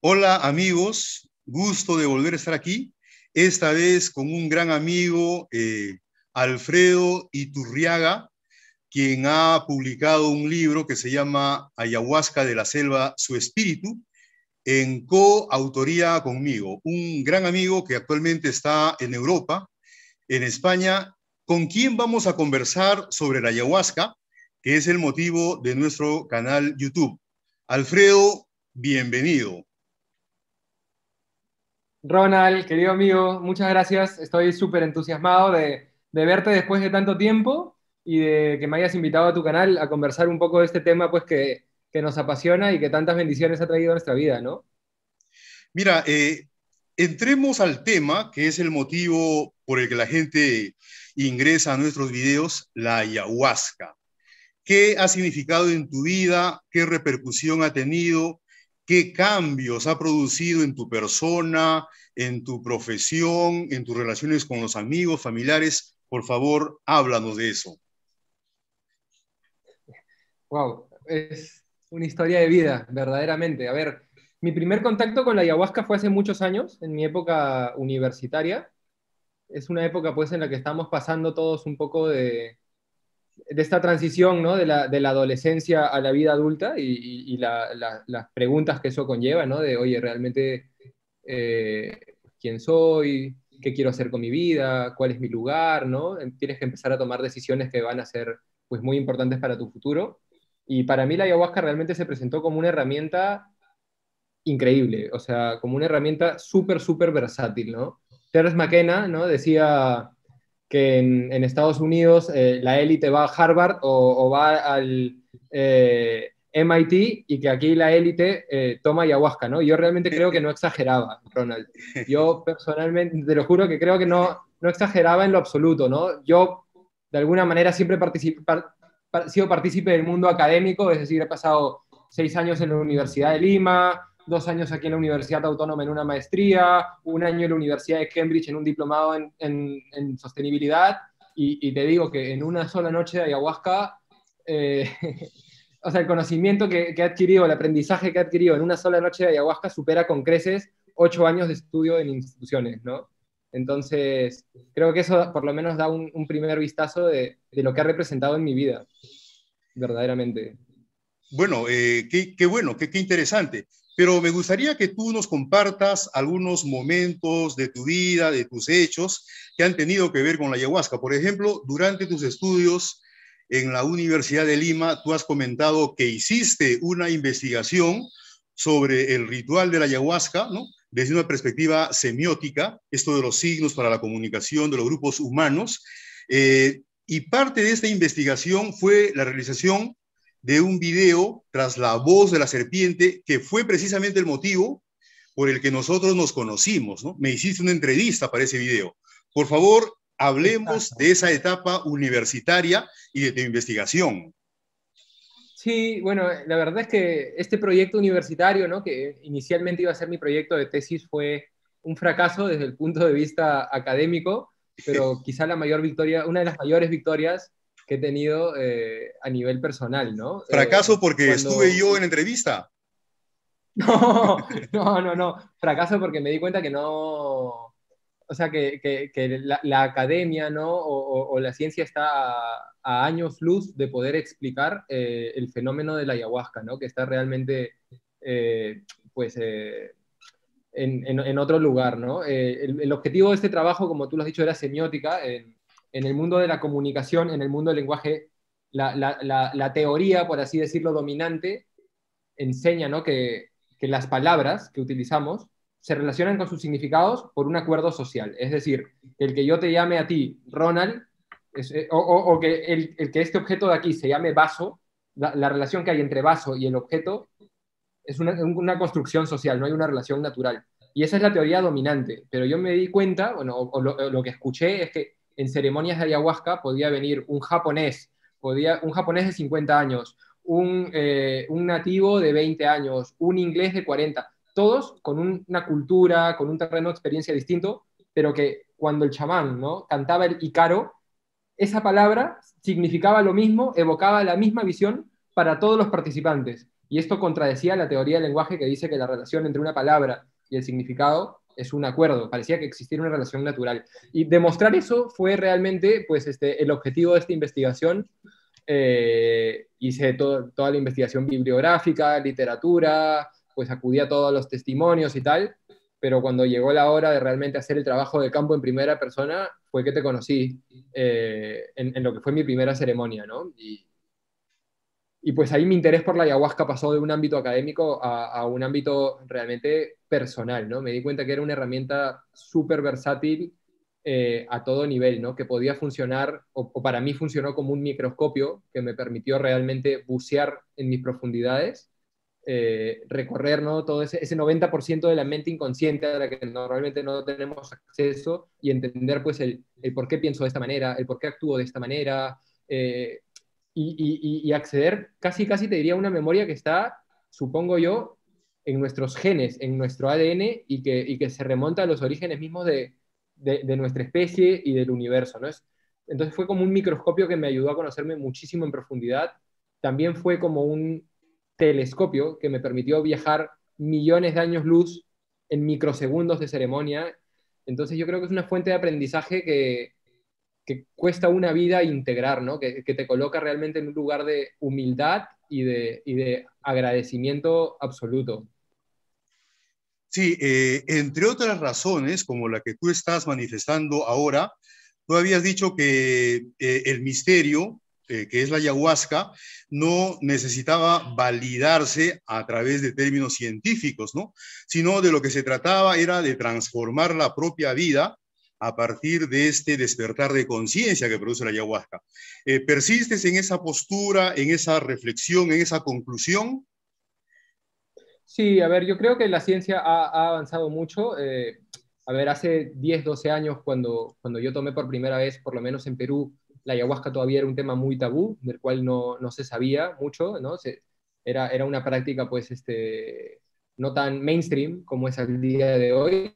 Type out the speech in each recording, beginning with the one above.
Hola amigos, gusto de volver a estar aquí, esta vez con un gran amigo, Alfredo Iturriaga, quien ha publicado un libro que se llama Ayahuasca de la Selva, su espíritu, en coautoría conmigo. Un gran amigo que actualmente está en Europa, en España, con quien vamos a conversar sobre la ayahuasca, que es el motivo de nuestro canal YouTube. Alfredo, bienvenido. Ronald, querido amigo, muchas gracias. Estoy súper entusiasmado de verte después de tanto tiempo y de que me hayas invitado a tu canal a conversar un poco de este tema pues que nos apasiona y que tantas bendiciones ha traído a nuestra vida, ¿no? Mira, entremos al tema, que es el motivo por el que la gente ingresa a nuestros videos, la ayahuasca. ¿Qué ha significado en tu vida? ¿Qué repercusión ha tenido? ¿Qué cambios ha producido en tu persona, en tu profesión, en tus relaciones con los amigos, familiares? Por favor, háblanos de eso. Wow, es una historia de vida, verdaderamente. A ver, mi primer contacto con la ayahuasca fue hace muchos años, en mi época universitaria. Es una época pues en la que estamos pasando todos un poco de esta transición, ¿no? De la adolescencia a la vida adulta y las preguntas que eso conlleva, ¿no? De, oye, realmente, eh, ¿quién soy? ¿Qué quiero hacer con mi vida? ¿Cuál es mi lugar? ¿No? Tienes que empezar a tomar decisiones que van a ser, pues, muy importantes para tu futuro. Y para mí la ayahuasca realmente se presentó como una herramienta increíble, o sea, como una herramienta súper, súper versátil, ¿no? Terence McKenna, ¿no? Decía que en Estados Unidos la élite va a Harvard o va al MIT y que aquí la élite toma ayahuasca, ¿no? Yo realmente creo que no exageraba, Ronald. Yo personalmente, te lo juro que creo que no exageraba en lo absoluto, ¿no? Yo, de alguna manera, siempre he sido partícipe del mundo académico, es decir, he pasado 6 años en la Universidad de Lima, 2 años aquí en la Universidad Autónoma en una maestría, un año en la Universidad de Cambridge en un diplomado en sostenibilidad, y te digo que en una sola noche de ayahuasca, eh, o sea, el conocimiento que he adquirido, el aprendizaje que he adquirido en una sola noche de ayahuasca supera con creces 8 años de estudio en instituciones, ¿no? Entonces, creo que eso por lo menos da un primer vistazo de lo que ha representado en mi vida, verdaderamente. Bueno, qué bueno, qué interesante. Pero me gustaría que tú nos compartas algunos momentos de tu vida, de tus hechos que han tenido que ver con la ayahuasca. Por ejemplo, durante tus estudios en la Universidad de Lima, tú has comentado que hiciste una investigación sobre el ritual de la ayahuasca, ¿no? Desde una perspectiva semiótica, esto de los signos para la comunicación de los grupos humanos. Y parte de esta investigación fue la realización de un video tras la voz de la serpiente, que fue precisamente el motivo por el que nosotros nos conocimos, ¿no? Me hiciste una entrevista para ese video. Por favor, hablemos Exacto. de esa etapa universitaria y de tu investigación. Sí, bueno, la verdad es que este proyecto universitario, ¿no? Que inicialmente iba a ser mi proyecto de tesis, fue un fracaso desde el punto de vista académico, pero quizá la mayor victoria, una de las mayores victorias que he tenido a nivel personal, ¿no? Fracaso porque estuve Cuando yo en la entrevista. no, no. Fracaso porque me di cuenta que no, o sea, que la academia, ¿no? O la ciencia está a años luz de poder explicar el fenómeno de la ayahuasca, ¿no? Que está realmente, eh, pues, en otro lugar, ¿no? El objetivo de este trabajo, como tú lo has dicho, era semiótica. En el mundo de la comunicación, en el mundo del lenguaje, la teoría, por así decirlo, dominante enseña, ¿no? Que las palabras que utilizamos se relacionan con sus significados por un acuerdo social. Es decir, el que yo te llame a ti Ronald, o que el que este objeto de aquí se llame vaso, la relación que hay entre vaso y el objeto es una construcción social, no hay una relación natural. Y esa es la teoría dominante. Pero yo me di cuenta, bueno, o lo que escuché es que en ceremonias de ayahuasca podía venir un japonés de 50 años, un nativo de 20 años, un inglés de 40, todos con una cultura, con un terreno de experiencia distinto, pero que cuando el chamán, ¿no? cantaba el Icaro, esa palabra significaba lo mismo, evocaba la misma visión para todos los participantes. Y esto contradecía la teoría del lenguaje que dice que la relación entre una palabra y el significado es un acuerdo, parecía que existiera una relación natural. Y demostrar eso fue realmente pues, el objetivo de esta investigación. Hice toda la investigación bibliográfica, literatura, pues acudí a todos los testimonios y tal, pero cuando llegó la hora de realmente hacer el trabajo de campo en primera persona, fue que te conocí en lo que fue mi primera ceremonia, ¿no? Y pues ahí mi interés por la ayahuasca pasó de un ámbito académico a un ámbito realmente personal, ¿no? Me di cuenta que era una herramienta súper versátil a todo nivel, ¿no? Que podía funcionar, o para mí funcionó como un microscopio que me permitió realmente bucear en mis profundidades, recorrer, ¿no? Todo ese 90% de la mente inconsciente a la que normalmente no tenemos acceso y entender pues el por qué pienso de esta manera, el por qué actúo de esta manera, y acceder casi, casi te diría a una memoria que está, supongo yo, en nuestros genes, en nuestro ADN y que se remonta a los orígenes mismos de nuestra especie y del universo, ¿no? Entonces fue como un microscopio que me ayudó a conocerme muchísimo en profundidad. También fue como un telescopio que me permitió viajar millones de años luz en microsegundos de ceremonia. Entonces yo creo que es una fuente de aprendizaje que cuesta una vida integrar, ¿no? Que te coloca realmente en un lugar de humildad y de agradecimiento absoluto. Sí, entre otras razones, como la que tú estás manifestando ahora, tú habías dicho que el misterio, que es la ayahuasca, no necesitaba validarse a través de términos científicos, ¿no? Sino de lo que se trataba era de transformar la propia vida a partir de este despertar de conciencia que produce la ayahuasca. ¿Persistes en esa postura, en esa reflexión, en esa conclusión? Sí, a ver, yo creo que la ciencia ha avanzado mucho. A ver, hace 10, 12 años, cuando yo tomé por primera vez, por lo menos en Perú, la ayahuasca todavía era un tema muy tabú, del cual no se sabía mucho, ¿no? Era una práctica, pues, no tan mainstream como es al día de hoy.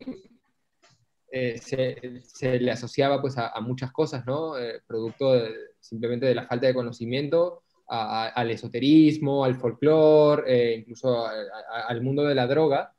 Se le asociaba, pues, a muchas cosas, ¿no? Producto simplemente de la falta de conocimiento, al esoterismo, al folclore, incluso al mundo de la droga,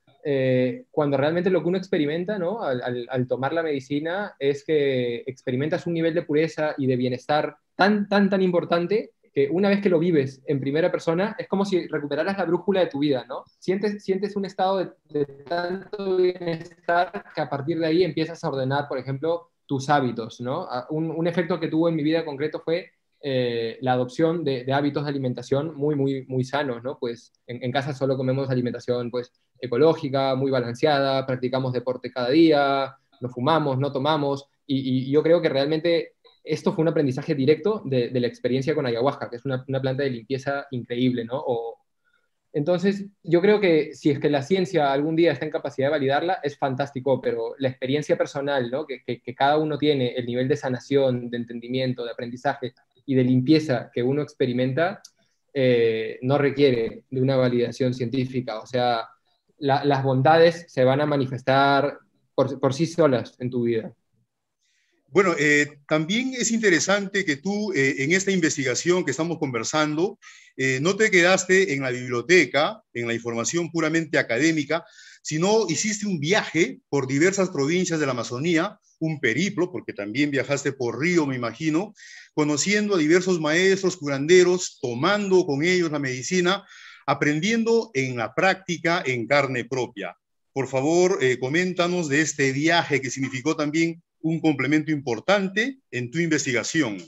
cuando realmente lo que uno experimenta, ¿no? Al tomar la medicina es que experimentas un nivel de pureza y de bienestar tan, tan, tan importante que una vez que lo vives en primera persona es como si recuperaras la brújula de tu vida, ¿no? Sientes un estado de tanto bienestar que a partir de ahí empiezas a ordenar, por ejemplo, tus hábitos, ¿no? Un efecto que tuvo en mi vida concreto fue la adopción de hábitos de alimentación muy, muy, muy sanos, ¿no? Pues en casa solo comemos alimentación, pues, ecológica, muy balanceada, practicamos deporte cada día, no fumamos, no tomamos, y yo creo que realmente esto fue un aprendizaje directo de la experiencia con ayahuasca, que es una planta de limpieza increíble, ¿no? Entonces, yo creo que si es que la ciencia algún día está en capacidad de validarla, es fantástico, pero la experiencia personal, ¿no? Que cada uno tiene, el nivel de sanación, de entendimiento, de aprendizaje y de limpieza que uno experimenta, no requiere de una validación científica. O sea, las bondades se van a manifestar por sí solas en tu vida. Bueno, también es interesante que tú en esta investigación que estamos conversando, no te quedaste en la biblioteca, en la información puramente académica, sino hiciste un viaje por diversas provincias de la Amazonía, un periplo, porque también viajaste por río, me imagino, conociendo a diversos maestros, curanderos, tomando con ellos la medicina, aprendiendo en la práctica en carne propia. Por favor, coméntanos de este viaje que significó también un complemento importante en tu investigación.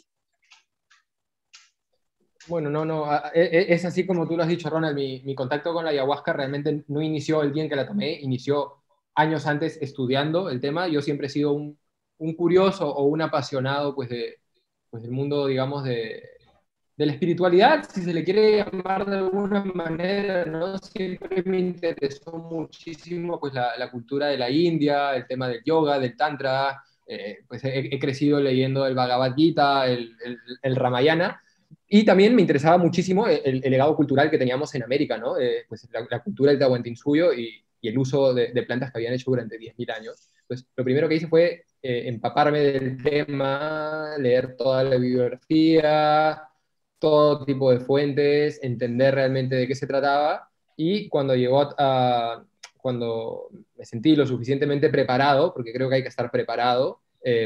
Bueno, es así como tú lo has dicho, Ronald, mi contacto con la ayahuasca realmente no inició el día en que la tomé, inició años antes estudiando el tema. Yo siempre he sido un curioso o un apasionado pues del mundo, digamos, de la espiritualidad, si se le quiere llamar de alguna manera, ¿no? Siempre me interesó muchísimo pues la cultura de la India, el tema del yoga, del tantra, pues he crecido leyendo el Bhagavad Gita, el Ramayana, y también me interesaba muchísimo el legado cultural que teníamos en América, ¿no? Pues la cultura del Tahuantinsuyo y el uso de plantas que habían hecho durante 10.000 años. Pues lo primero que hice fue empaparme del tema, leer toda la bibliografía, todo tipo de fuentes, entender realmente de qué se trataba, y cuando cuando me sentí lo suficientemente preparado, porque creo que hay que estar preparado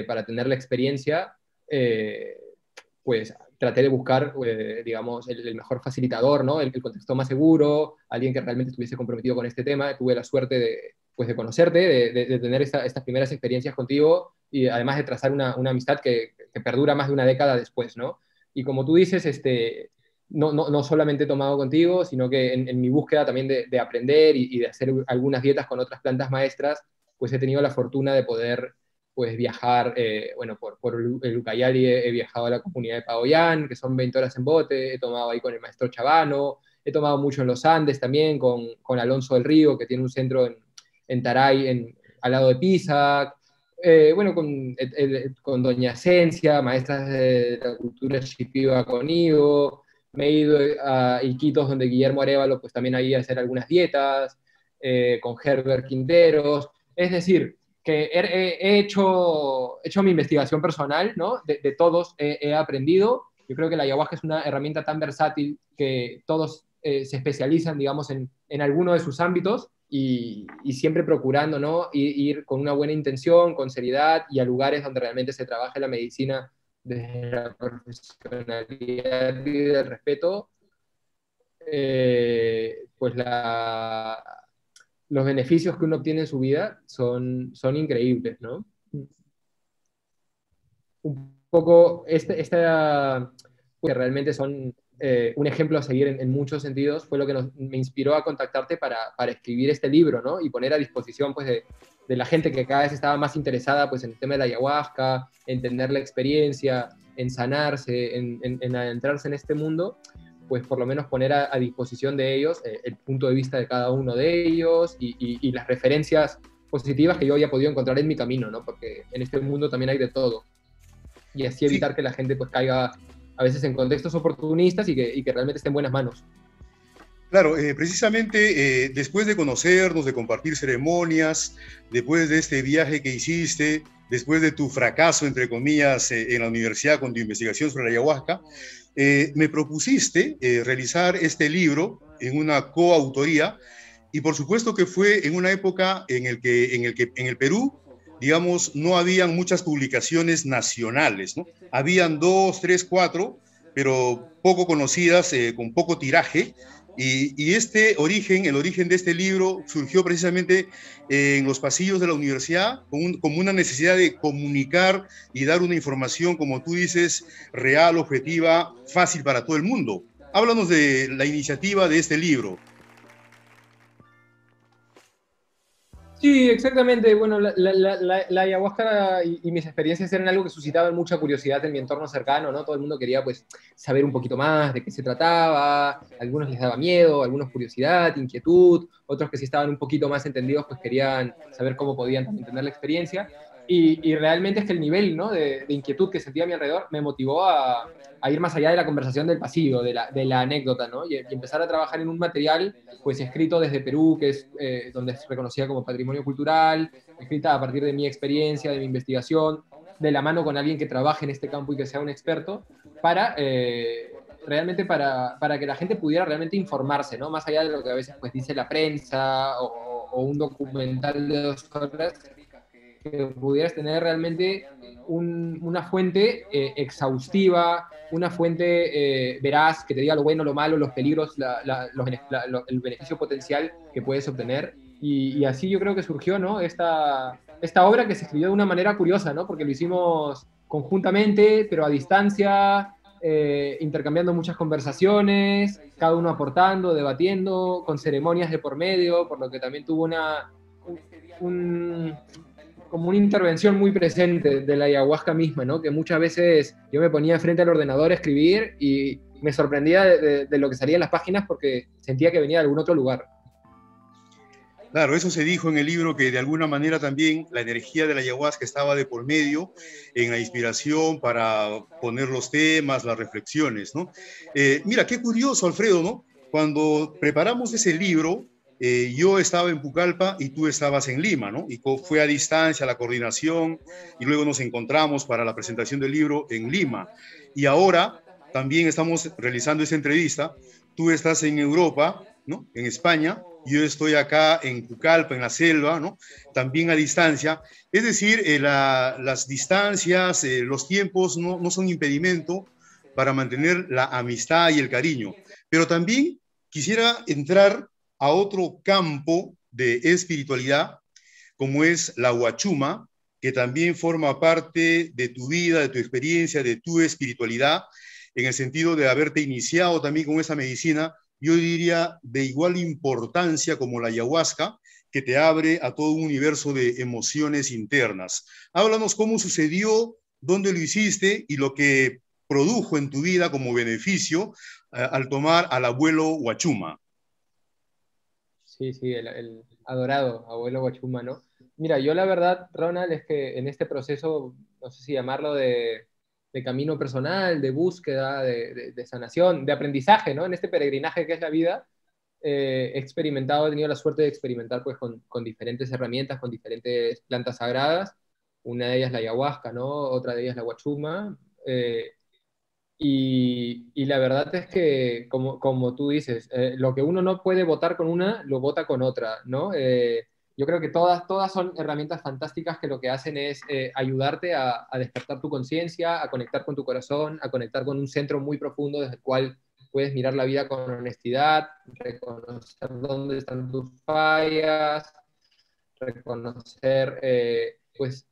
para tener la experiencia, eh, pues traté de buscar, digamos, el mejor facilitador, ¿no? El contexto más seguro, alguien que realmente estuviese comprometido con este tema. Tuve la suerte de, pues, de conocerte, de tener estas primeras experiencias contigo, y además de trazar una amistad que perdura más de una década después, ¿no? Y como tú dices, no solamente he tomado contigo, sino que en mi búsqueda también de aprender y de hacer algunas dietas con otras plantas maestras, pues he tenido la fortuna de poder, pues, viajar, bueno, por el Ucayali he viajado a la comunidad de Paoyán, que son 20 horas en bote, he tomado ahí con el maestro Chabano, he tomado mucho en los Andes también con Alonso del Río, que tiene un centro en Taray, al lado de Pisac, bueno, con Doña Esencia, maestras de la cultura shipiba conmigo, me he ido a Iquitos, donde Guillermo Arévalo, pues también ahí a hacer algunas dietas, con Herbert Quinteros, es decir, que he hecho mi investigación personal, ¿no? De todos he aprendido. Yo creo que la ayahuasca es una herramienta tan versátil que todos se especializan, digamos, en alguno de sus ámbitos, y siempre procurando, ¿no? Ir con una buena intención, con seriedad, y a lugares donde realmente se trabaje la medicina desde la profesionalidad y del respeto, pues los beneficios que uno obtiene en su vida son increíbles, ¿no? Un poco, pues realmente son un ejemplo a seguir en muchos sentidos, fue lo que me inspiró a contactarte para escribir este libro, ¿no? Y poner a disposición, pues, de la gente que cada vez estaba más interesada, pues, en el tema de la ayahuasca, en tener la experiencia, en sanarse, en adentrarse en este mundo, pues por lo menos poner a disposición de ellos el punto de vista de cada uno de ellos, y las referencias positivas que yo había podido encontrar en mi camino, ¿no? Porque en este mundo también hay de todo. Y así evitar que la gente, pues, caiga a veces en contextos oportunistas, y que realmente esté en buenas manos. Claro, precisamente después de conocernos, de compartir ceremonias, después de este viaje que hiciste, después de tu fracaso, entre comillas, en la universidad con tu investigación sobre la ayahuasca, me propusiste realizar este libro en una coautoría, y por supuesto que fue en una época en el Perú, digamos, no habían muchas publicaciones nacionales, ¿no? Habían 2, 3, 4, pero poco conocidas, con poco tiraje. Y el origen de este libro surgió precisamente en los pasillos de la universidad, como una necesidad de comunicar y dar una información, como tú dices, real, objetiva, fácil para todo el mundo. Háblanos de la iniciativa de este libro. Sí, exactamente. Bueno, la ayahuasca y mis experiencias eran algo que suscitaban mucha curiosidad en mi entorno cercano, ¿no? Todo el mundo quería, pues, saber un poquito más de qué se trataba. A algunos les daba miedo, a algunos curiosidad, inquietud, otros que sí estaban un poquito más entendidos, pues querían saber cómo podían entender la experiencia. Y realmente es que el nivel, ¿no?, de inquietud que sentía a mi alrededor me motivó a ir más allá de la conversación del pasillo, de la anécdota, ¿no? Y empezar a trabajar en un material, pues, escrito desde Perú, que es donde es reconocida como patrimonio cultural, escrita a partir de mi experiencia, de mi investigación, de la mano con alguien que trabaje en este campo y que sea un experto, realmente para que la gente pudiera realmente informarse, ¿no? Más allá de lo que a veces, pues, dice la prensa, o un documental de 2 horas, que pudieras tener realmente una fuente exhaustiva, una fuente veraz, que te diga lo bueno, lo malo, los peligros, el beneficio potencial que puedes obtener. Y así yo creo que surgió, ¿no?, esta obra, que se escribió de una manera curiosa, ¿no?, porque lo hicimos conjuntamente, pero a distancia, intercambiando muchas conversaciones, cada uno aportando, debatiendo, con ceremonias de por medio, por lo que también tuvo como una intervención muy presente de la ayahuasca misma, ¿no? Que muchas veces yo me ponía frente al ordenador a escribir y me sorprendía de lo que salía en las páginas, porque sentía que venía de algún otro lugar. Claro, eso se dijo en el libro, que de alguna manera también la energía de la ayahuasca estaba de por medio en la inspiración para poner los temas, las reflexiones, ¿no? Mira, qué curioso, Alfredo, ¿no? Cuando preparamos ese libro, yo estaba en Pucallpa y tú estabas en Lima, ¿no? Y fue a distancia la coordinación, y luego nos encontramos para la presentación del libro en Lima. Y ahora también estamos realizando esta entrevista. Tú estás en Europa, ¿no? En España, yo estoy acá en Pucallpa, en la selva, ¿no? También a distancia. Es decir, las distancias, los tiempos no son impedimento para mantener la amistad y el cariño. Pero también quisiera entrar a otro campo de espiritualidad, como es la huachuma, que también forma parte de tu vida, de tu experiencia, de tu espiritualidad, en el sentido de haberte iniciado también con esa medicina, yo diría de igual importancia como la ayahuasca, que te abre a todo un universo de emociones internas. Háblanos cómo sucedió, dónde lo hiciste y lo que produjo en tu vida como beneficio al tomar al abuelo Huachuma. Sí, sí, el adorado abuelo Guachuma, ¿no? Mira, yo la verdad, Ronald, es que en este proceso, no sé si llamarlo de camino personal, de búsqueda, de sanación, de aprendizaje, ¿no? En este peregrinaje que es la vida, he experimentado, he tenido la suerte de experimentar pues con diferentes herramientas, con diferentes plantas sagradas. Una de ellas la ayahuasca, ¿no? Otra de ellas la guachuma. Y la verdad es que, como tú dices, lo que uno no puede votar con una, lo vota con otra, ¿no? Yo creo que todas son herramientas fantásticas que lo que hacen es ayudarte a despertar tu conciencia, a conectar con tu corazón, a conectar con un centro muy profundo desde el cual puedes mirar la vida con honestidad, reconocer dónde están tus fallas, reconocer, pues,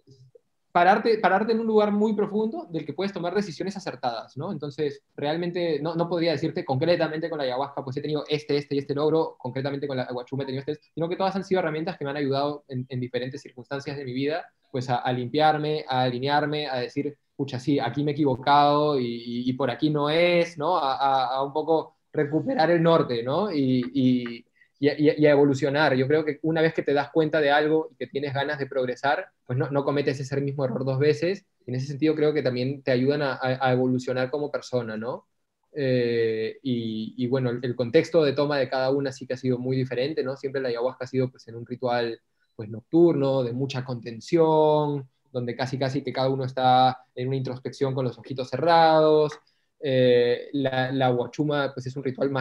pararte en un lugar muy profundo del que puedes tomar decisiones acertadas, ¿no? Entonces, realmente no podría decirte concretamente con la ayahuasca, pues he tenido y este logro, concretamente con la guachuma he tenido sino que todas han sido herramientas que me han ayudado en diferentes circunstancias de mi vida, pues a limpiarme, a alinearme, a decir, pucha, sí, aquí me he equivocado y por aquí no es, ¿no? A un poco recuperar el norte, ¿no? Y a evolucionar. Yo creo que una vez que te das cuenta de algo y que tienes ganas de progresar, pues no cometes ese mismo error dos veces. En ese sentido creo que también te ayudan a evolucionar como persona, ¿no? Y bueno, el contexto de toma de cada una sí que ha sido muy diferente, ¿no? Siempre la ayahuasca ha sido pues en un ritual pues nocturno, de mucha contención, donde casi casi que cada uno está en una introspección con los ojitos cerrados. La huachuma pues es un ritual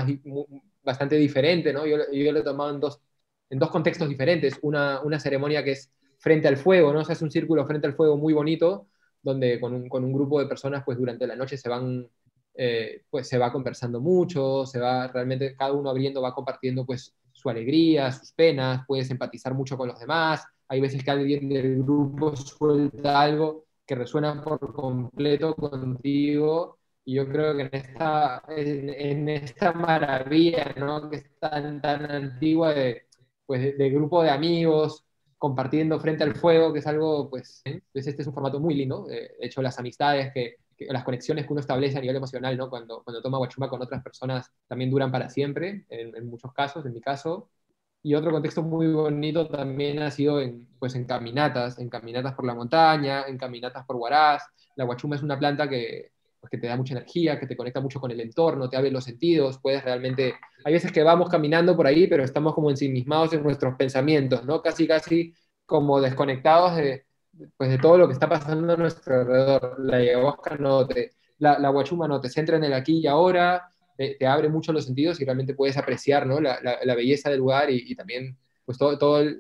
bastante diferente, ¿no? Yo lo he tomado en dos contextos diferentes. Una ceremonia que es frente al fuego, ¿no? Se hace un círculo frente al fuego muy bonito, donde con un grupo de personas pues durante la noche pues se va conversando mucho, realmente cada uno abriendo, va compartiendo pues su alegría, sus penas, puedes empatizar mucho con los demás. Hay veces que alguien del grupo suelta algo que resuena por completo contigo y yo creo que en esta maravilla, ¿no? Que es tan antigua pues, de grupo de amigos compartiendo frente al fuego, que es algo, pues este es un formato muy lindo. De hecho, las amistades, las conexiones que uno establece a nivel emocional, ¿no? Cuando toma guachuma con otras personas también duran para siempre, en muchos casos, en mi caso. Y otro contexto muy bonito también ha sido pues en caminatas por la montaña, en caminatas por Huaraz. La guachuma es una planta pues que te da mucha energía, que te conecta mucho con el entorno, te abre los sentidos, puedes realmente... Hay veces que vamos caminando por ahí, pero estamos como ensimismados en nuestros pensamientos, ¿no? Casi, casi como desconectados pues de todo lo que está pasando a nuestro alrededor. La ayahuasca la guachuma no, te centra en el aquí y ahora, te abre mucho los sentidos y realmente puedes apreciar, ¿no? La belleza del lugar y también pues todo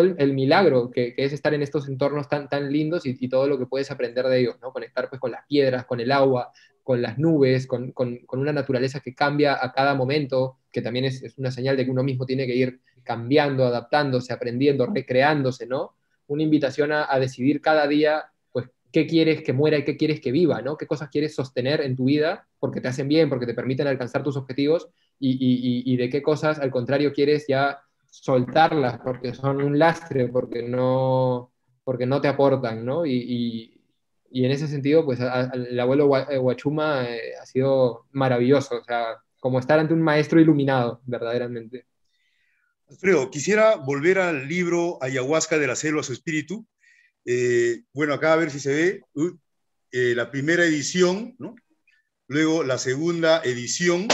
el milagro que es estar en estos entornos tan lindos y todo lo que puedes aprender de ellos, ¿no? Conectar pues con las piedras, con el agua, con las nubes, con una naturaleza que cambia a cada momento, que también es una señal de que uno mismo tiene que ir cambiando, adaptándose, aprendiendo, recreándose, ¿no? Una invitación a decidir cada día pues qué quieres que muera y qué quieres que viva, ¿no? Qué cosas quieres sostener en tu vida porque te hacen bien, porque te permiten alcanzar tus objetivos y de qué cosas al contrario quieres ya soltarlas porque son un lastre, porque no te aportan, ¿no? Y en ese sentido, pues el abuelo Huachuma ha sido maravilloso, o sea, como estar ante un maestro iluminado, verdaderamente. Alfredo, quisiera volver al libro Ayahuasca de la selva a su espíritu. Bueno, acá a ver si se ve la primera edición, ¿no? Luego la segunda edición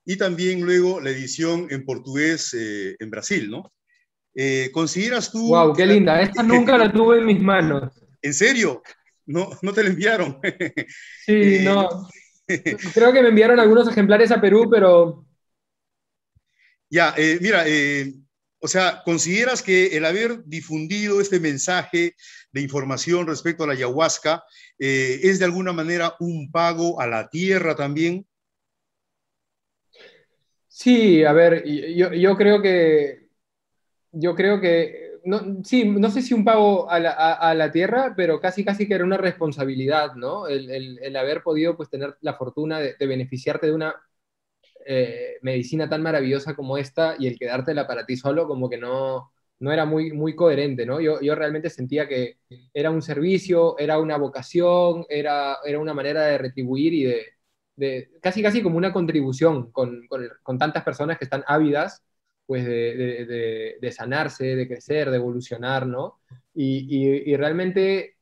y también luego la edición en portugués en Brasil, ¿no? ¿Consideras tú... ¡Wow, qué linda! Esta nunca la tuve en mis manos. ¿En serio? No te la enviaron. Sí, no. Creo que me enviaron algunos ejemplares a Perú, pero Ya, mira, o sea, ¿consideras que el haber difundido este mensaje de información respecto a la ayahuasca es de alguna manera un pago a la tierra también? sí, a ver, yo creo que, no, sí, no sé si un pago a la tierra, pero casi casi que era una responsabilidad, ¿no? El haber podido pues tener la fortuna de beneficiarte de una medicina tan maravillosa como esta y el quedártela para ti solo como que no era muy coherente, ¿no? Yo realmente sentía que era un servicio, era una vocación, era una manera de retribuir y de casi casi como una contribución con tantas personas que están ávidas pues de sanarse, de crecer, de evolucionar, ¿no? Y realmente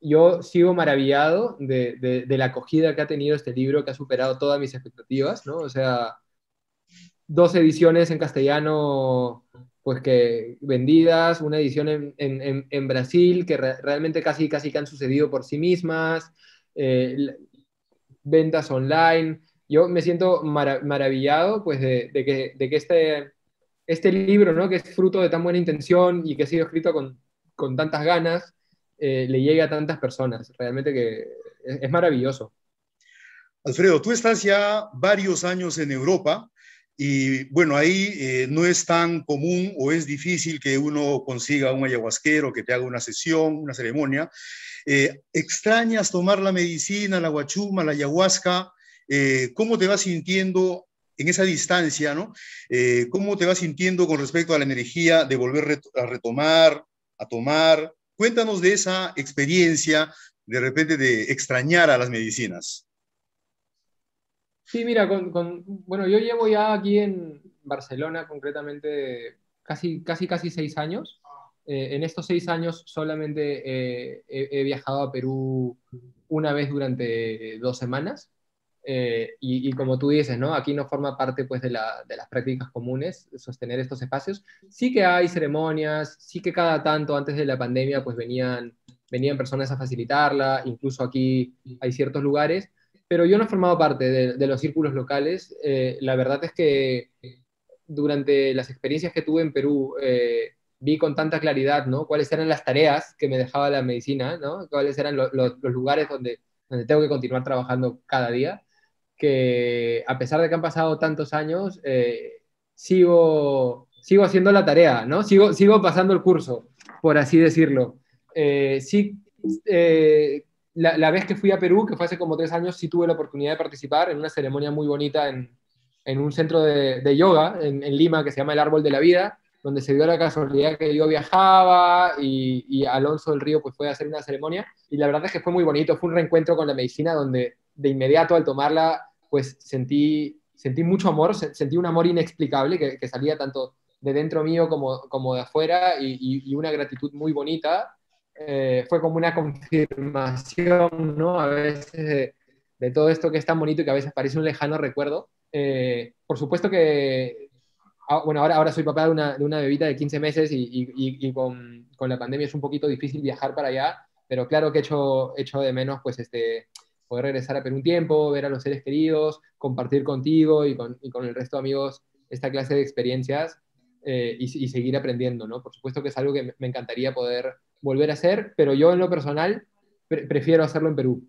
yo sigo maravillado de la acogida que ha tenido este libro, que ha superado todas mis expectativas, ¿no? O sea, dos ediciones en castellano, pues que vendidas, una edición en Brasil, que realmente casi, casi que han sucedido por sí mismas, ventas online. Yo me siento maravillado, pues, de que este libro, ¿no? Que es fruto de tan buena intención y que ha sido escrito con tantas ganas, le llegue a tantas personas. Realmente que es maravilloso. Alfredo, tú estás ya varios años en Europa y bueno, ahí no es tan común o es difícil que uno consiga un ayahuasquero que te haga una sesión, una ceremonia. ¿Extrañas tomar la medicina, la guachuma, la ayahuasca? ¿Cómo te vas sintiendo en esa distancia, ¿no? ¿Cómo te vas sintiendo con respecto a la energía de volver a retomar, a tomar? Cuéntanos de esa experiencia de repente de extrañar a las medicinas. Sí, mira, bueno, yo llevo ya aquí en Barcelona concretamente casi 6 años. En estos 6 años solamente he viajado a Perú una vez durante 2 semanas. Y como tú dices, ¿no? Aquí no forma parte pues de las prácticas comunes sostener estos espacios. Sí que hay ceremonias, sí que cada tanto antes de la pandemia pues venían personas a facilitarla, incluso aquí hay ciertos lugares, pero yo no he formado parte de los círculos locales. La verdad es que durante las experiencias que tuve en Perú, vi con tanta claridad, ¿no? Cuáles eran las tareas que me dejaba la medicina, ¿no? Cuáles eran los lugares donde tengo que continuar trabajando cada día, que a pesar de que han pasado tantos años, sigo haciendo la tarea, ¿no? Sigo pasando el curso, por así decirlo. Sí, la vez que fui a Perú, que fue hace como 3 años, sí tuve la oportunidad de participar en una ceremonia muy bonita en un centro de yoga en Lima que se llama el Árbol de la Vida, donde se dio la casualidad que yo viajaba y Alonso del Río pues fue a hacer una ceremonia y la verdad es que fue muy bonito, fue un reencuentro con la medicina donde de inmediato al tomarla pues sentí mucho amor, sentí un amor inexplicable que salía tanto de dentro mío como de afuera y una gratitud muy bonita. Fue como una confirmación, ¿no? A veces de todo esto que es tan bonito y que a veces parece un lejano recuerdo. Por supuesto que, bueno, ahora soy papá de una bebita de 15 meses y con la pandemia es un poquito difícil viajar para allá, pero claro que echo de menos pues poder regresar a Perú un tiempo, ver a los seres queridos, compartir contigo y con el resto de amigos esta clase de experiencias y seguir aprendiendo, ¿no? Por supuesto que es algo que me encantaría poder volver a hacer, pero yo en lo personal prefiero hacerlo en Perú.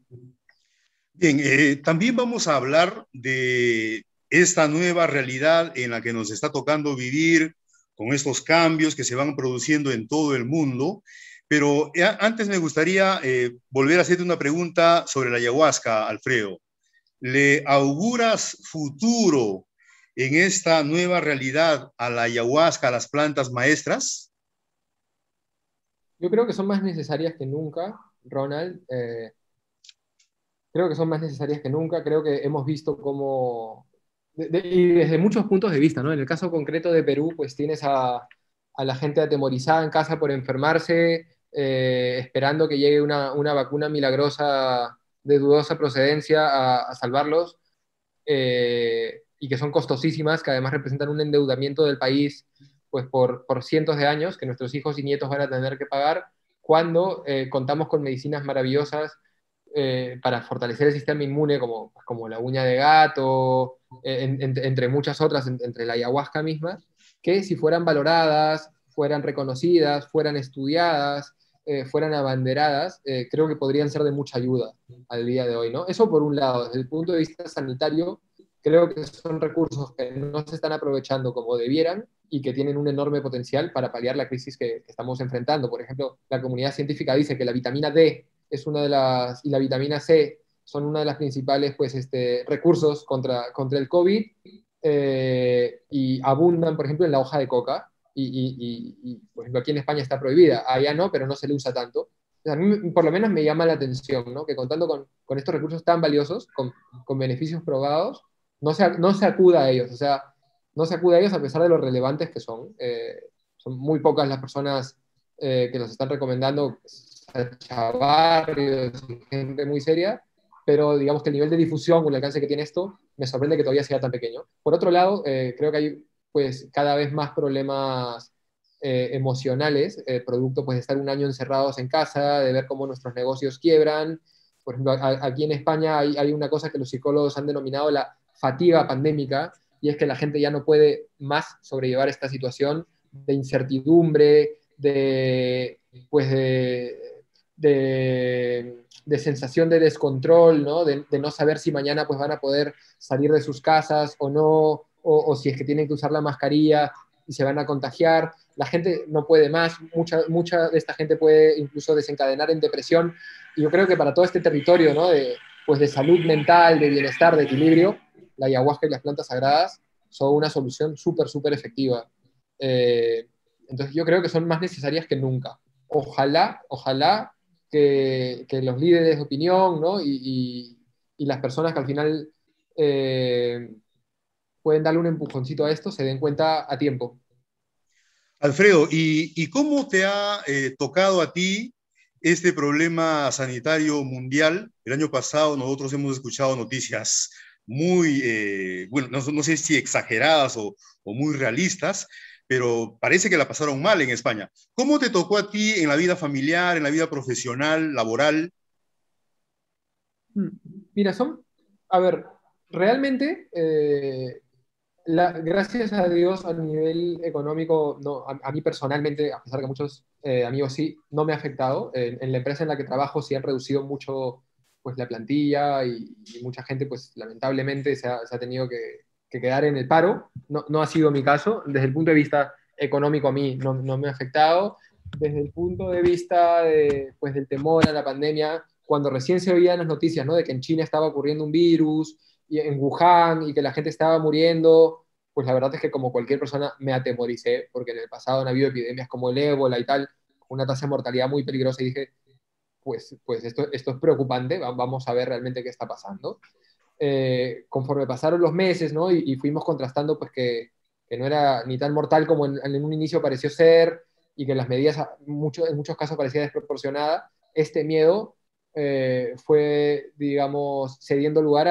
Bien, también vamos a hablar de esta nueva realidad en la que nos está tocando vivir con estos cambios que se van produciendo en todo el mundo. Pero antes me gustaría volver a hacerte una pregunta sobre la ayahuasca, Alfredo. ¿Le auguras futuro en esta nueva realidad a la ayahuasca, a las plantas maestras? Yo creo que son más necesarias que nunca, Ronald. Creo que son más necesarias que nunca. Creo que hemos visto cómo, y desde muchos puntos de vista, ¿no? En el caso concreto de Perú, pues tienes a la gente atemorizada en casa por enfermarse, esperando que llegue una vacuna milagrosa de dudosa procedencia a salvarlos, y que son costosísimas, que además representan un endeudamiento del país pues por cientos de años que nuestros hijos y nietos van a tener que pagar, cuando contamos con medicinas maravillosas para fortalecer el sistema inmune, como la uña de gato, entre muchas otras, entre la ayahuasca misma, que si fueran valoradas, fueran reconocidas, fueran estudiadas, fueran abanderadas, creo que podrían ser de mucha ayuda al día de hoy, ¿no? Eso por un lado, desde el punto de vista sanitario, creo que son recursos que no se están aprovechando como debieran y que tienen un enorme potencial para paliar la crisis que estamos enfrentando. Por ejemplo, la comunidad científica dice que la vitamina D es una de las, y la vitamina C son una de las principales pues, recursos contra el COVID, y abundan, por ejemplo, en la hoja de coca, por ejemplo, aquí en España está prohibida, allá no, pero no se le usa tanto. O sea, a mí por lo menos me llama la atención, ¿no? Que contando con estos recursos tan valiosos, con beneficios probados, no se acuda a ellos, o sea, no se acuda a ellos a pesar de lo relevantes que son. Son muy pocas las personas que los están recomendando, chavarrios, gente muy seria, pero digamos que el nivel de difusión o el alcance que tiene esto me sorprende que todavía sea tan pequeño. Por otro lado, creo que hay pues cada vez más problemas emocionales, producto pues de estar un año encerrados en casa, de ver cómo nuestros negocios quiebran. Por ejemplo, aquí en España hay una cosa que los psicólogos han denominado la fatiga pandémica, y es que la gente ya no puede más sobrellevar esta situación de incertidumbre, pues de sensación de descontrol, ¿no? De no saber si mañana pues van a poder salir de sus casas o no, o si es que tienen que usar la mascarilla y se van a contagiar. La gente no puede más, mucha de esta gente puede incluso desencadenar en depresión, y yo creo que para todo este territorio, ¿no? Pues de salud mental, de bienestar, de equilibrio, la ayahuasca y las plantas sagradas son una solución súper, súper efectiva. Entonces yo creo que son más necesarias que nunca. Ojalá que los líderes de opinión, ¿no? Y las personas que al final eh, pueden darle un empujoncito a esto se den cuenta a tiempo. Alfredo, ¿y cómo te ha tocado a ti este problema sanitario mundial? El año pasado nosotros hemos escuchado noticias muy, bueno, no sé si exageradas o muy realistas, pero parece que la pasaron mal en España. ¿Cómo te tocó a ti en la vida familiar, en la vida profesional, laboral? Mm. Mira, a ver, realmente, gracias a Dios a nivel económico, no, a mí personalmente, a pesar que muchos amigos sí, no me ha afectado. En la empresa en la que trabajo sí han reducido mucho pues, la plantilla, y mucha gente pues lamentablemente se ha tenido que quedar en el paro. No, no ha sido mi caso. Desde el punto de vista económico a mí no me ha afectado. Desde el punto de vista pues, del temor a la pandemia, cuando recién se oían las noticias, ¿no? De que en China estaba ocurriendo un virus, y en Wuhan, y que la gente estaba muriendo, pues la verdad es que como cualquier persona me atemoricé, porque en el pasado han habido epidemias como el ébola y tal, con una tasa de mortalidad muy peligrosa, y dije, pues esto es preocupante, vamos a ver realmente qué está pasando. Conforme pasaron los meses, ¿no? Y fuimos contrastando pues que no era ni tan mortal como en un inicio pareció ser, y que las medidas en muchos casos parecía desproporcionada. Este miedo fue, digamos, cediendo lugar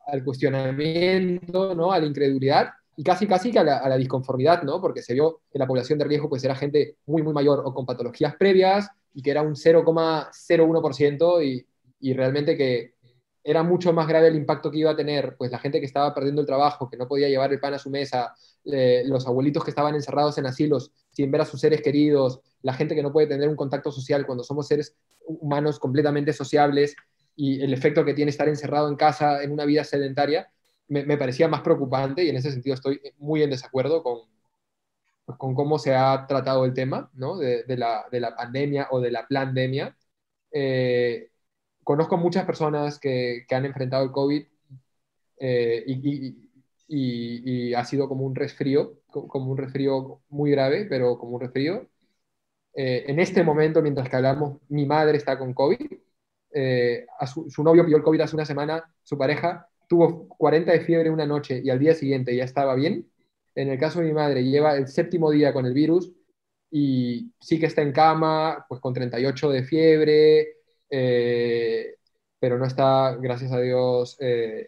al cuestionamiento, ¿no? A la incredulidad, y casi que a la disconformidad, ¿no? Porque se vio que la población de riesgo pues era gente muy, muy mayor o con patologías previas, y que era un 0,01%, y realmente que era mucho más grave el impacto que iba a tener pues la gente que estaba perdiendo el trabajo, que no podía llevar el pan a su mesa, los abuelitos que estaban encerrados en asilos sin ver a sus seres queridos, la gente que no puede tener un contacto social cuando somos seres humanos completamente sociables, y el efecto que tiene estar encerrado en casa en una vida sedentaria, me parecía más preocupante, y en ese sentido estoy muy en desacuerdo con cómo se ha tratado el tema, ¿no? De la pandemia o de la pandemia. Eh, Conozco muchas personas que han enfrentado el COVID, y ha sido como un resfrío, como un resfrío muy grave, pero como un resfrío. En este momento, mientras que hablamos, mi madre está con COVID. Su novio pilló el COVID hace una semana, su pareja tuvo 40 de fiebre una noche y al día siguiente ya estaba bien. En el caso de mi madre, lleva el séptimo día con el virus y sí que está en cama, pues con 38 de fiebre, eh, pero no está, gracias a Dios,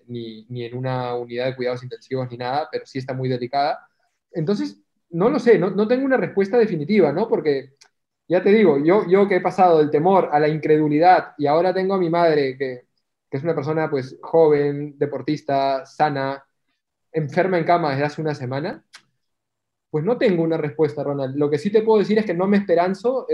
ni en una unidad de cuidados intensivos ni nada, pero sí está muy delicada. Entonces, no lo sé, no tengo una respuesta definitiva, ¿no? Porque Ya te digo, yo que he pasado del temor a la incredulidad y ahora tengo a mi madre que es una persona pues joven, deportista, sana, enferma en cama desde hace una semana, pues no tengo una respuesta, Ronald. Lo que sí te puedo decir es que no me esperanzo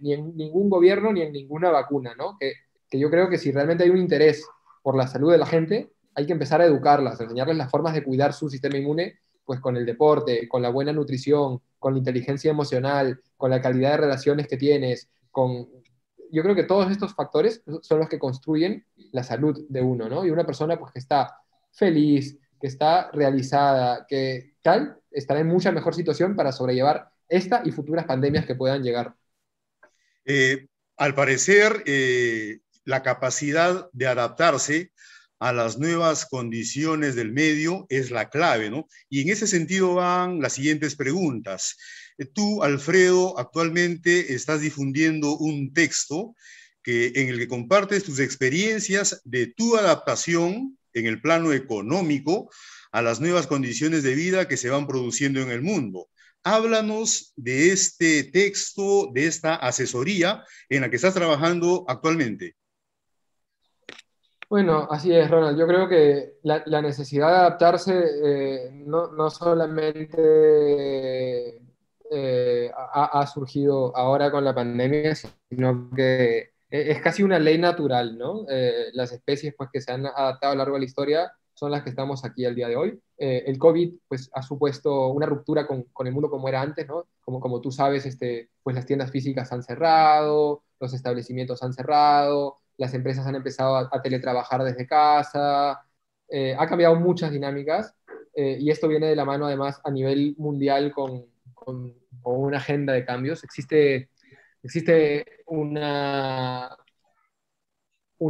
ni en ningún gobierno ni en ninguna vacuna, ¿no? Que yo creo que si realmente hay un interés por la salud de la gente, hay que empezar a educarlas, a enseñarles las formas de cuidar su sistema inmune, pues con el deporte, con la buena nutrición, con la inteligencia emocional, con la calidad de relaciones que tienes, con... Yo creo que todos estos factores son los que construyen la salud de uno, ¿no? Y una persona pues que está feliz, que está realizada, que tal, estará en mucha mejor situación para sobrellevar esta y futuras pandemias que puedan llegar. Eh, Al parecer, la capacidad de adaptarse a las nuevas condiciones del medio es la clave, ¿no? Y en ese sentido van las siguientes preguntas. Tú, Alfredo, actualmente estás difundiendo un texto en el que compartes tus experiencias de tu adaptación en el plano económico a las nuevas condiciones de vida que se van produciendo en el mundo. Háblanos de este texto, de esta asesoría en la que estás trabajando actualmente. Bueno, así es, Ronald. Yo creo que la necesidad de adaptarse no solamente ha surgido ahora con la pandemia, sino que es casi una ley natural, ¿no? Las especies pues, que se han adaptado a lo largo de la historia son las que estamos aquí al día de hoy. El COVID pues, ha supuesto una ruptura con el mundo como era antes, ¿no? Como tú sabes, pues las tiendas físicas han cerrado, los establecimientos han cerrado, las empresas han empezado a teletrabajar desde casa, ha cambiado muchas dinámicas y esto viene de la mano además a nivel mundial con una agenda de cambios. Existe una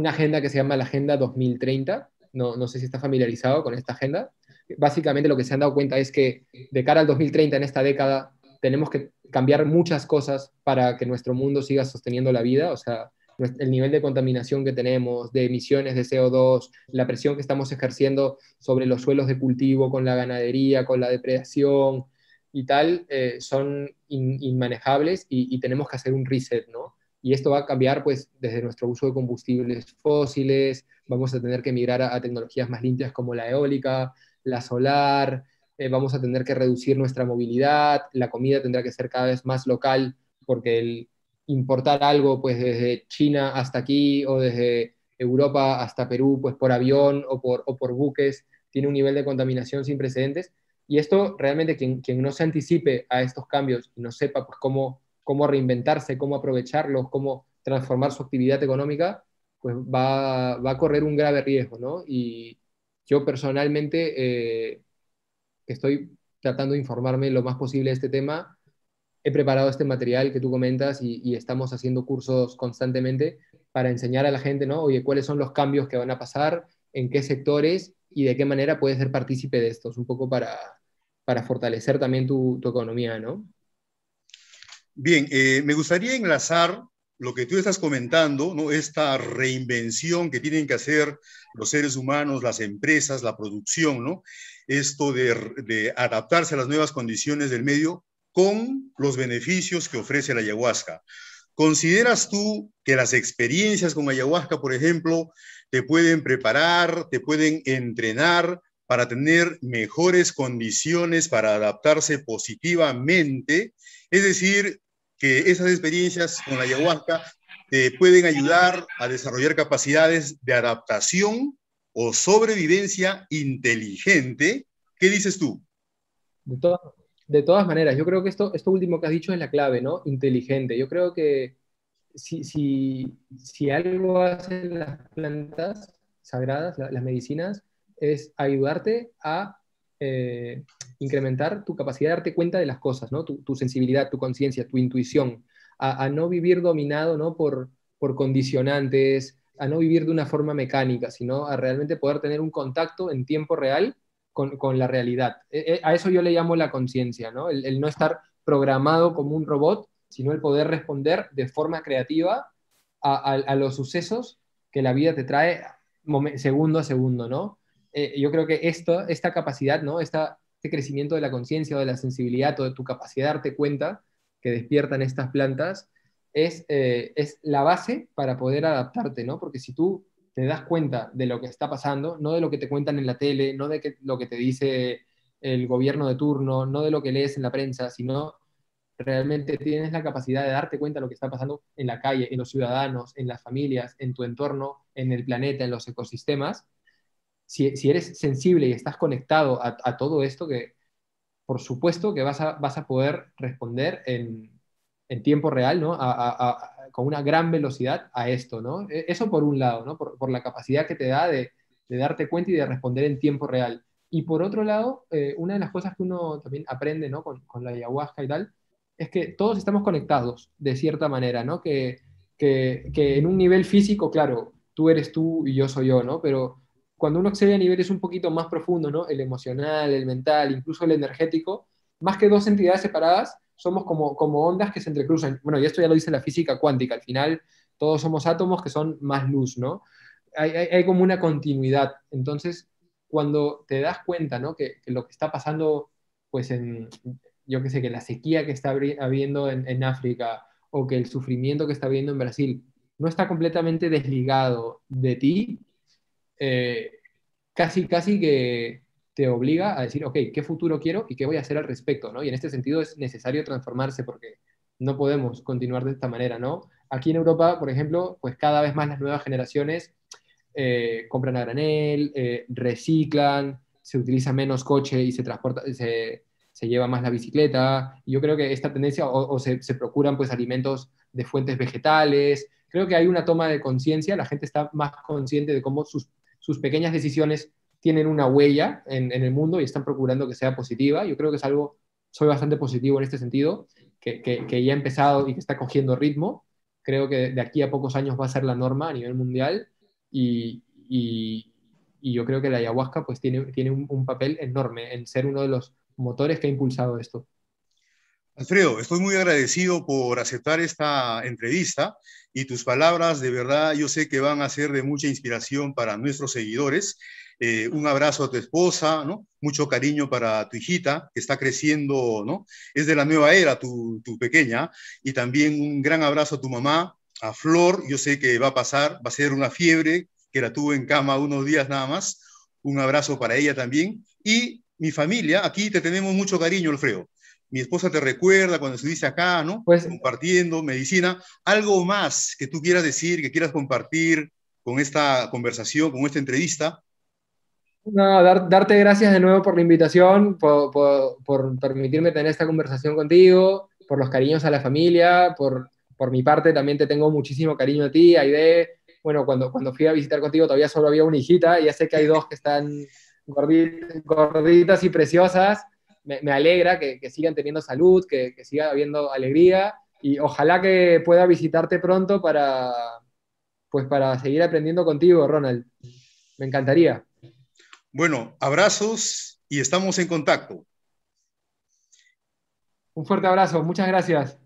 agenda que se llama la Agenda 2030. No sé si está familiarizado con esta agenda. Básicamente lo que se han dado cuenta es que de cara al 2030, en esta década, tenemos que cambiar muchas cosas para que nuestro mundo siga sosteniendo la vida. O sea, el nivel de contaminación que tenemos, de emisiones de CO2, la presión que estamos ejerciendo sobre los suelos de cultivo con la ganadería, con la depredación y tal, son inmanejables y tenemos que hacer un reset, ¿no? Y esto va a cambiar pues desde nuestro uso de combustibles fósiles, vamos a tener que migrar a tecnologías más limpias como la eólica, la solar, vamos a tener que reducir nuestra movilidad, la comida tendrá que ser cada vez más local porque el importar algo pues desde China hasta aquí o desde Europa hasta Perú pues por avión o por buques tiene un nivel de contaminación sin precedentes y esto realmente quien no se anticipe a estos cambios y no sepa pues cómo reinventarse, cómo aprovecharlos, cómo transformar su actividad económica, pues va a correr un grave riesgo, ¿no? Y yo personalmente, que estoy tratando de informarme lo más posible de este tema, he preparado este material que tú comentas y estamos haciendo cursos constantemente para enseñar a la gente, ¿no? Oye, cuáles son los cambios que van a pasar, en qué sectores y de qué manera puedes ser partícipe de estos, un poco para fortalecer también tu economía, ¿no? Bien, me gustaría enlazar lo que tú estás comentando, ¿no? Esta reinvención que tienen que hacer los seres humanos, las empresas, la producción, ¿no? Esto de adaptarse a las nuevas condiciones del medio con los beneficios que ofrece la ayahuasca. ¿Consideras tú que las experiencias con ayahuasca, por ejemplo, te pueden preparar, te pueden entrenar para tener mejores condiciones para adaptarse positivamente? Es decir, que esas experiencias con la ayahuasca te pueden ayudar a desarrollar capacidades de adaptación o sobrevivencia inteligente. ¿Qué dices tú? De todas, de todas maneras, yo creo que esto último que has dicho es la clave, ¿no? Inteligente. Yo creo que si algo hacen las plantas sagradas, las medicinas, es ayudarte a eh, incrementar tu capacidad de darte cuenta de las cosas, ¿no? Tu sensibilidad, tu conciencia, tu intuición, a no vivir dominado, ¿no? Por condicionantes, a no vivir de una forma mecánica, sino a realmente poder tener un contacto en tiempo real con la realidad. A eso yo le llamo la conciencia, ¿no? El no estar programado como un robot, sino el poder responder de forma creativa a los sucesos que la vida te trae segundo a segundo, ¿no? Yo creo que esta capacidad, ¿no? Este crecimiento de la conciencia o de la sensibilidad o de tu capacidad de darte cuenta que despiertan estas plantas, es la base para poder adaptarte, ¿no? Porque si tú te das cuenta de lo que está pasando, no de lo que te cuentan en la tele, no de lo que te dice el gobierno de turno, no de lo que lees en la prensa, sino realmente tienes la capacidad de darte cuenta de lo que está pasando en la calle, en los ciudadanos, en las familias, en tu entorno, en el planeta, en los ecosistemas, si eres sensible y estás conectado a todo esto, que por supuesto que vas a poder responder en tiempo real, ¿no? Con una gran velocidad a esto, ¿no? Eso por un lado, ¿no? Por la capacidad que te da de darte cuenta y de responder en tiempo real. Y por otro lado, una de las cosas que uno también aprende, ¿no? Con la ayahuasca y tal, es que todos estamos conectados de cierta manera, ¿no? Que en un nivel físico, claro, tú eres tú y yo soy yo, ¿no? Pero cuando uno accede a niveles un poquito más profundos, ¿no? El emocional, el mental, incluso el energético, más que dos entidades separadas, somos como ondas que se entrecruzan. Bueno, y esto ya lo dice la física cuántica, al final todos somos átomos que son más luz, ¿no? Hay como una continuidad. Entonces, cuando te das cuenta, ¿no? Que lo que está pasando, pues yo qué sé, que la sequía que está habiendo en África o que el sufrimiento que está habiendo en Brasil no está completamente desligado de ti, eh, casi que te obliga a decir, ok, ¿qué futuro quiero y qué voy a hacer al respecto? ¿no? Y en este sentido es necesario transformarse porque no podemos continuar de esta manera, ¿no? Aquí en Europa, por ejemplo, pues cada vez más las nuevas generaciones compran a granel, reciclan, se utiliza menos coche y se transporta, se lleva más la bicicleta. Y yo creo que esta tendencia, o se procuran pues alimentos de fuentes vegetales. Creo que hay una toma de conciencia, la gente está más consciente de cómo sus pequeñas decisiones tienen una huella en el mundo y están procurando que sea positiva. Yo creo que es algo, soy bastante positivo en este sentido, que ya ha empezado y que está cogiendo ritmo. Creo que de aquí a pocos años va a ser la norma a nivel mundial y, y, y yo creo que la ayahuasca pues tiene un papel enorme en ser uno de los motores que ha impulsado esto. Alfredo, estoy muy agradecido por aceptar esta entrevista y tus palabras de verdad yo sé que van a ser de mucha inspiración para nuestros seguidores. Un abrazo a tu esposa, ¿no? Mucho cariño para tu hijita que está creciendo, ¿no? Es de la nueva era, tu pequeña, y también un gran abrazo a tu mamá, a Flor. Yo sé que va a pasar, va a ser una fiebre que la tuvo en cama unos días nada más. Un abrazo para ella también. Y mi familia, aquí te tenemos mucho cariño, Alfredo. Mi esposa te recuerda cuando estuviste acá, ¿no? Pues Compartiendo medicina. ¿Algo más que tú quieras decir, que quieras compartir con esta conversación, con esta entrevista? no, darte gracias de nuevo por la invitación, por permitirme tener esta conversación contigo, por los cariños a la familia, por mi parte también te tengo muchísimo cariño a ti, Aide. Bueno, cuando fui a visitar contigo todavía solo había una hijita, y ya sé que hay dos que están gorditas y preciosas. Me alegra que sigan teniendo salud, que siga habiendo alegría, y ojalá que pueda visitarte pronto pues para seguir aprendiendo contigo, Ronald. Me encantaría. Bueno, abrazos y estamos en contacto. Un fuerte abrazo, muchas gracias.